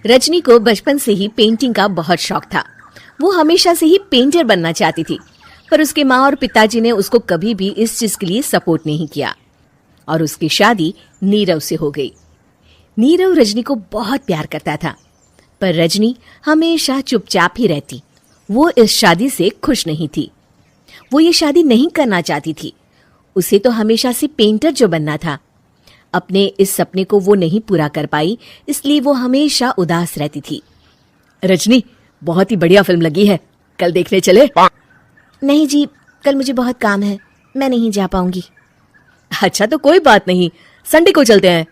रजनी को बचपन से ही पेंटिंग का बहुत शौक था। वो हमेशा से ही पेंटर बनना चाहती थी, पर उसके माँ और पिताजी ने उसको कभी भी इस चीज के लिए सपोर्ट नहीं किया और उसकी शादी नीरव से हो गई। नीरव रजनी को बहुत प्यार करता था, पर रजनी हमेशा चुपचाप ही रहती। वो इस शादी से खुश नहीं थी। वो ये शादी नहीं करना चाहती थी। उसे तो हमेशा से पेंटर जो बनना था। अपने इस सपने को वो नहीं पूरा कर पाई, इसलिए वो हमेशा उदास रहती थी। रजनी, बहुत ही बढ़िया फिल्म लगी है, कल देखने चले? नहीं जी, कल मुझे बहुत काम है, मैं नहीं जा पाऊंगी। अच्छा तो कोई बात नहीं, संडे को चलते हैं।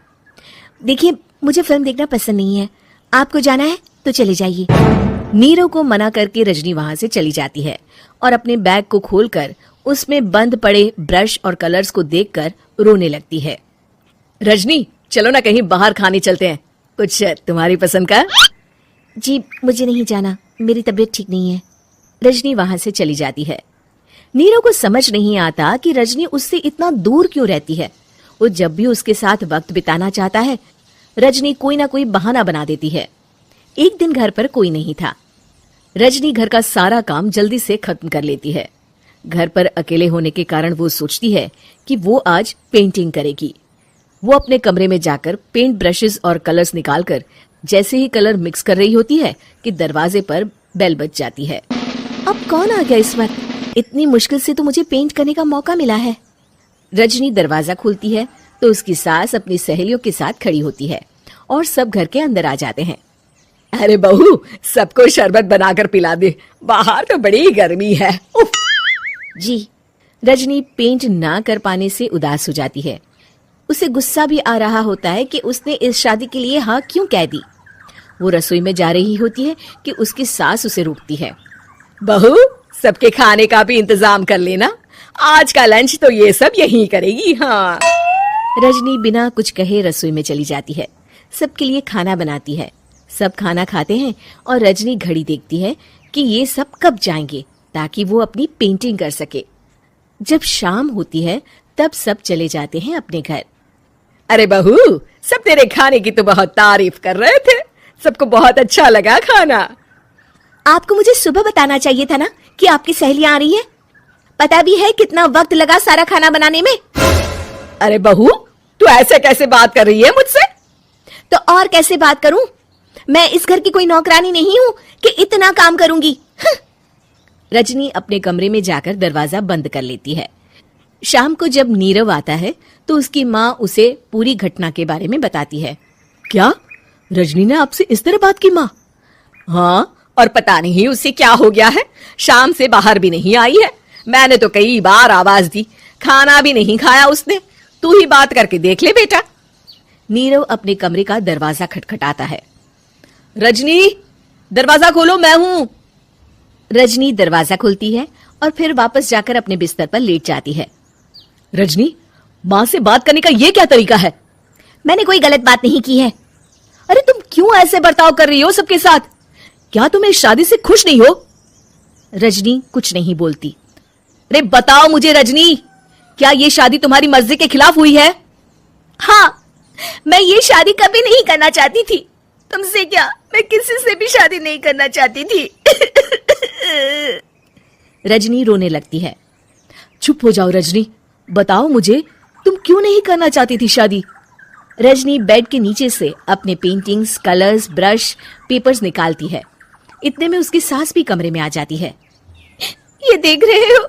देखिए, मुझे फिल्म देखना पसंद नहीं है। आपको जाना है तो चले जाइए। नीरव को मना करके रजनी वहां से चली जाती है और अपने बैग को खोलकर उसमें बंद पड़े ब्रश और कलर्स को देखकर रोने लगती है। रजनी, चलो ना कहीं बाहर खाने चलते हैं, कुछ तुम्हारी पसंद का। जी, मुझे नहीं जाना, मेरी तबीयत ठीक नहीं है। रजनी वहां से चली जाती है। नीरव को समझ नहीं आता कि रजनी उससे इतना दूर क्यों रहती है। वो जब भी उसके साथ वक्त बिताना चाहता है, रजनी कोई ना कोई बहाना बना देती है। एक दिन घर पर कोई नहीं था। रजनी घर का सारा काम जल्दी से खत्म कर लेती है। घर पर अकेले होने के कारण वो सोचती है कि वो आज पेंटिंग करेगी। वो अपने कमरे में जाकर पेंट ब्रशेस और कलर्स निकालकर जैसे ही कलर मिक्स कर रही होती है कि दरवाजे पर बेल बज जाती है। अब कौन आ गया इस वक्त? इतनी मुश्किल से तो मुझे पेंट करने का मौका मिला है। रजनी दरवाजा खोलती है तो उसकी सास अपनी सहेलियों के साथ खड़ी होती है और सब घर के अंदर आ जाते हैं। अरे बहू, सबको शरबत बनाकर पिला दे, बाहर तो बड़ी गर्मी है। उफ। जी। रजनी पेंट ना कर पाने से उदास हो जाती है। उसे गुस्सा भी आ रहा होता है कि उसने इस शादी के लिए हाँ क्यों कह दी। वो रसोई में जा रही होती है कि उसकी सास उसे रोकती है। बहू, सबके खाने का भी इंतजाम कर लेना, आज का लंच तो ये सब यही करेगी। हाँ। रजनी बिना कुछ कहे रसोई में चली जाती है। सबके लिए खाना बनाती है। सब खाना खाते हैं और रजनी घड़ी देखती है कि ये सब कब जाएंगे ताकि वो अपनी पेंटिंग कर सके। जब शाम होती है तब सब चले जाते हैं अपने घर। अरे बहू, सब तेरे खाने की तो बहुत तारीफ कर रहे थे, सबको बहुत अच्छा लगा खाना। आपको मुझे सुबह बताना चाहिए था ना कि आपकी सहेलियां आ रही हैं। पता भी है कितना वक्त लगा सारा खाना बनाने में। अरे बहू, तू ऐसे कैसे बात कर रही है मुझसे? तो और कैसे बात करूं? मैं इस घर की कोई नौकरानी नहीं हूं कि इतना काम करूंगी। रजनी अपने कमरे में जाकर दरवाजा बंद कर लेती है। शाम को जब नीरव आता है तो उसकी माँ उसे पूरी घटना के बारे में बताती है। क्या रजनी ने आपसे इस तरह बात की माँ? हाँ, और पता नहीं उसे क्या हो गया है, शाम से बाहर भी नहीं आई है। मैंने तो कई बार आवाज दी, खाना भी नहीं खाया उसने। तू ही बात करके देख ले बेटा। नीरव अपने कमरे का दरवाजा खटखटाता है। रजनी, दरवाजा खोलो, मैं हूं। रजनी दरवाजा खोलती है और फिर वापस जाकर अपने बिस्तर पर लेट जाती है। रजनी, माँ से बात करने का ये क्या तरीका है? मैंने कोई गलत बात नहीं की है। अरे तुम क्यों ऐसे बर्ताव कर रही हो सबके साथ? क्या तुम इस शादी से खुश नहीं हो? रजनी कुछ नहीं बोलती। अरे बताओ मुझे रजनी, क्या ये शादी तुम्हारी मर्जी के खिलाफ हुई है? हाँ, मैं ये शादी कभी नहीं करना चाहती थी। तुमसे क्या, मैं किसी से भी शादी नहीं करना चाहती थी। रजनी रोने लगती है। चुप हो जाओ रजनी, बताओ मुझे, तुम क्यों नहीं करना चाहती थी शादी? रजनी बेड के नीचे से अपने पेंटिंग्स, कलर्स, ब्रश, पेपर्स निकालती है। इतने में उसकी सास भी कमरे में आ जाती है। ये देख रहे हो,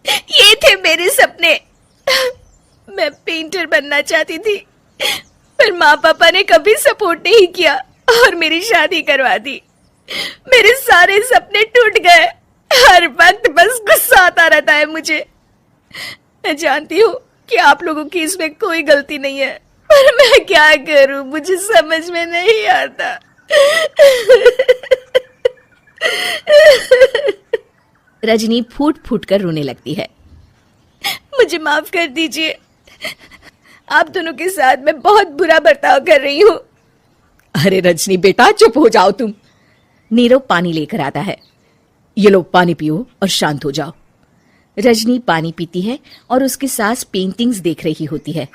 ये थे मेरे सपने। मैं पेंटर बनना चाहती थी, पर माँ पापा ने कभी सपोर्ट नहीं किया और मेरी शादी करवा दी। मेरे सारे सपने टूट गए। हर वक्त बस गुस्सा आता रहता है मुझे। मैं जानती हूँ कि आप लोगों की इसमें कोई गलती नहीं है, पर मैं क्या करूं, मुझे समझ में नहीं आता। रजनी फूट फूट कर रोने लगती है। मुझे माफ कर दीजिए, आप दोनों के साथ मैं बहुत बुरा बर्ताव कर रही हूँ। अरे रजनी बेटा, चुप हो जाओ तुम। नीरव पानी लेकर आता है। ये लो पानी पियो और शांत हो जाओ। रजनी पानी पीती है और उसकी सास पेंटिंग्स देख रही होती है।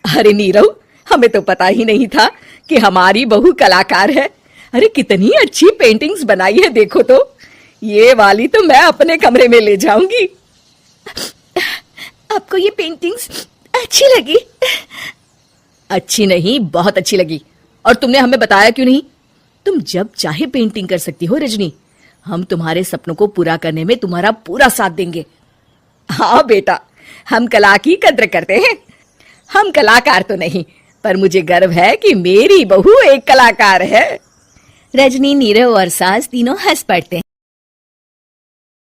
अरे नीरव, हमें तो पता ही नहीं था कि हमारी बहू कलाकार है। अरे कितनी अच्छी पेंटिंग्स बनाई है, देखो तो। ये वाली तो मैं अपने कमरे में ले जाऊंगी। आपको ये पेंटिंग्स अच्छी लगी? अच्छी नहीं, बहुत अच्छी लगी। और तुमने हमें बताया क्यों नहीं? तुम जब चाहे पेंटिंग कर सकती हो रजनी। हम तुम्हारे सपनों को पूरा करने में तुम्हारा पूरा साथ देंगे। हाँ बेटा, हम कला की कद्र करते हैं। हम कलाकार तो नहीं, पर मुझे गर्व है कि मेरी बहू एक कलाकार है। रजनी, नीरव और सास तीनों हंस पड़ते हैं।